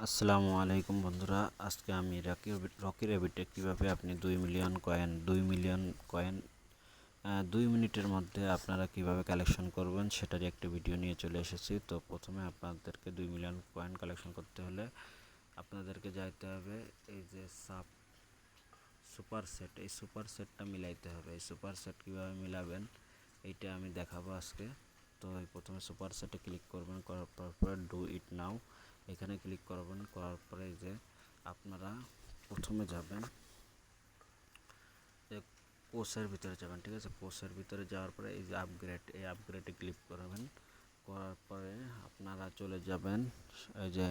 আসসালামু আলাইকুম বন্ধুরা, আজকে আমি রকি র্যাবিটে কীভাবে আপনি 2 মিলিয়ন কয়েন 2 মিনিটের মধ্যে আপনারা কিভাবে কালেকশন করবেন সেটারই একটা ভিডিও নিয়ে চলে এসেছি। তো প্রথমে আপনাদেরকে 2 মিলিয়ন কয়েন কালেকশন করতে হলে আপনাদেরকে যাইতে হবে এই যে সুপার সেট, এই সুপার সেটটা মিলাইতে হবে। এই সুপার সেট কীভাবে মিলাবেন এইটা আমি দেখাবো আজকে। তো প্রথমে সুপার সেটে ক্লিক করবেন, করার পর ডু ইট নাও এখানে ক্লিক করবেন। করার পরে যে আপনারা প্রথমে যাবেন কোর্সের ভিতরে যাবেন, ঠিক আছে। কোর্সের ভিতরে যাওয়ার পরে এই যে এই আপগ্রেডে ক্লিক করবেন। করার পরে আপনারা চলে যাবেন এই যে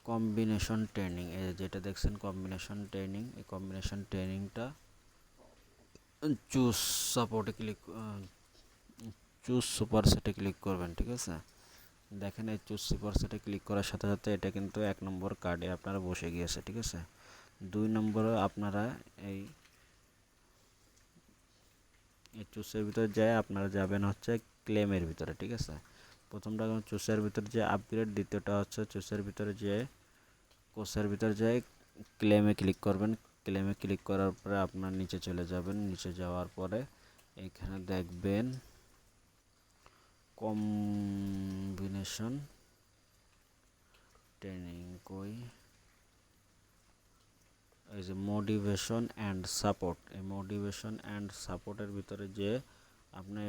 কম্বিনেশন ট্রেনিং, এই যেটা দেখছেন কম্বিনেশন ট্রেনিং, এই কম্বিনেশন ট্রেনিংটা চুজ সাপোর্টে চুজ সুপার সেটে ক্লিক করবেন, ঠিক আছে। দেখেন এই চুজ সুপার সেটে ক্লিক করার সাথে সাথে এটা কিন্তু 1 নম্বর কার্ডে আপনারা বসে গিয়েছে, ঠিক আছে। 2 নম্বরে আপনারা এই চুজের ভিতরে যায় আপনারা যাবেন হচ্ছে ক্লেমের ভিতরে, ঠিক আছে। প্রথমটা চুজের ভিতরে যে আপগ্রেড, দ্বিতীয়টা হচ্ছে চুজের ভিতরে যে কোর্সের ভিতরে যায় ক্লেমে ক্লিক করবেন। ক্লেমে ক্লিক করার পরে আপনার নিচে চলে যাবেন। নিচে যাওয়ার পরে এখানে দেখবেন কম্বিনেশন ট্রেনিং এই যে মোটিভেশন অ্যান্ড সাপোর্ট, এই মোটিভেশন অ্যান্ড সাপোর্টের ভিতরে যে আপনার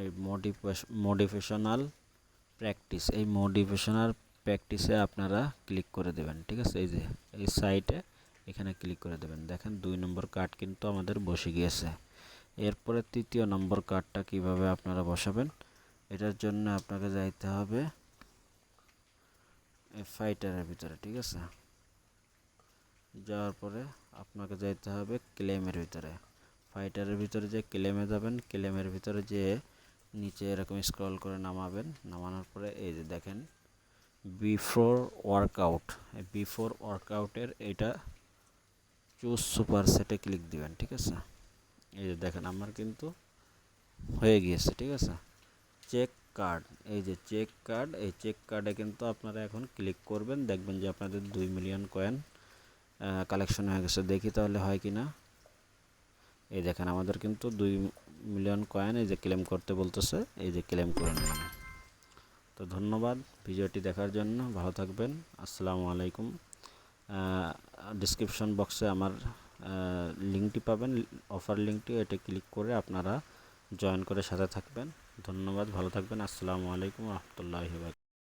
মোটিভেশনাল প্র্যাকটিস, এই মোটিভেশনাল প্র্যাকটিসে আপনারা ক্লিক করে দেবেন, ঠিক আছে। এই যে এই সাইটে এখানে ক্লিক করে দেবেন। দেখেন 2 নম্বর কার্ড কিন্তু আমাদের বসে গিয়েছে। এরপরে 3য় নম্বর কার্ডটা কিভাবে আপনারা বসাবেন, এটার জন্য আপনাকে যাইতে হবে এই ফাইটারের ভিতরে, ঠিক আছে। যাওয়ার পরে আপনাকে যাইতে হবে ক্লেমের ভিতরে। ফাইটারের ভিতরে যে ক্লেমে যাবেন, ক্লেমের ভিতরে যে নিচে এরকম স্ক্রল করে নামাবেন। নামানোর পরে এই যে দেখেন বিফোর ওয়ার্কআউট, এই বিফোর ওয়ার্কআউটের এটা চুজ সুপার সেটে ক্লিক দিবেন, ঠিক আছে। এই যে দেখেন আমার কিন্তু হয়ে গিয়েছে, ঠিক আছে। চেক কার্ড, এই যে চেক কার্ড, এই চেক কার্ডে কিন্তু আপনারা এখন ক্লিক করবেন। দেখবেন যে আপনাদের 2 মিলিয়ন কয়েন কালেকশন হয়ে গেছে। দেখি তাহলে হয় কি না। এই দেখেন আমাদের কিন্তু 2 মিলিয়ন কয়েন এই যে ক্লেম করতে বলতেছে, এই যে ক্লেম করে নিলাম। তো ধন্যবাদ ভিডিওটি দেখার জন্য, ভালো থাকবেন। আসসালামু আলাইকুম। ডিসক্রিপশন বক্সে আমার লিঙ্কটি পাবেন, অফার লিঙ্কটি, এটা ক্লিক করে আপনারা জয়েন করে সাথে থাকবেন। ধন্যবাদ, ভালো থাকবেন। আসসালামু আলাইকুম রহমতুল্লাহি ওয়া বারাকাতুহু।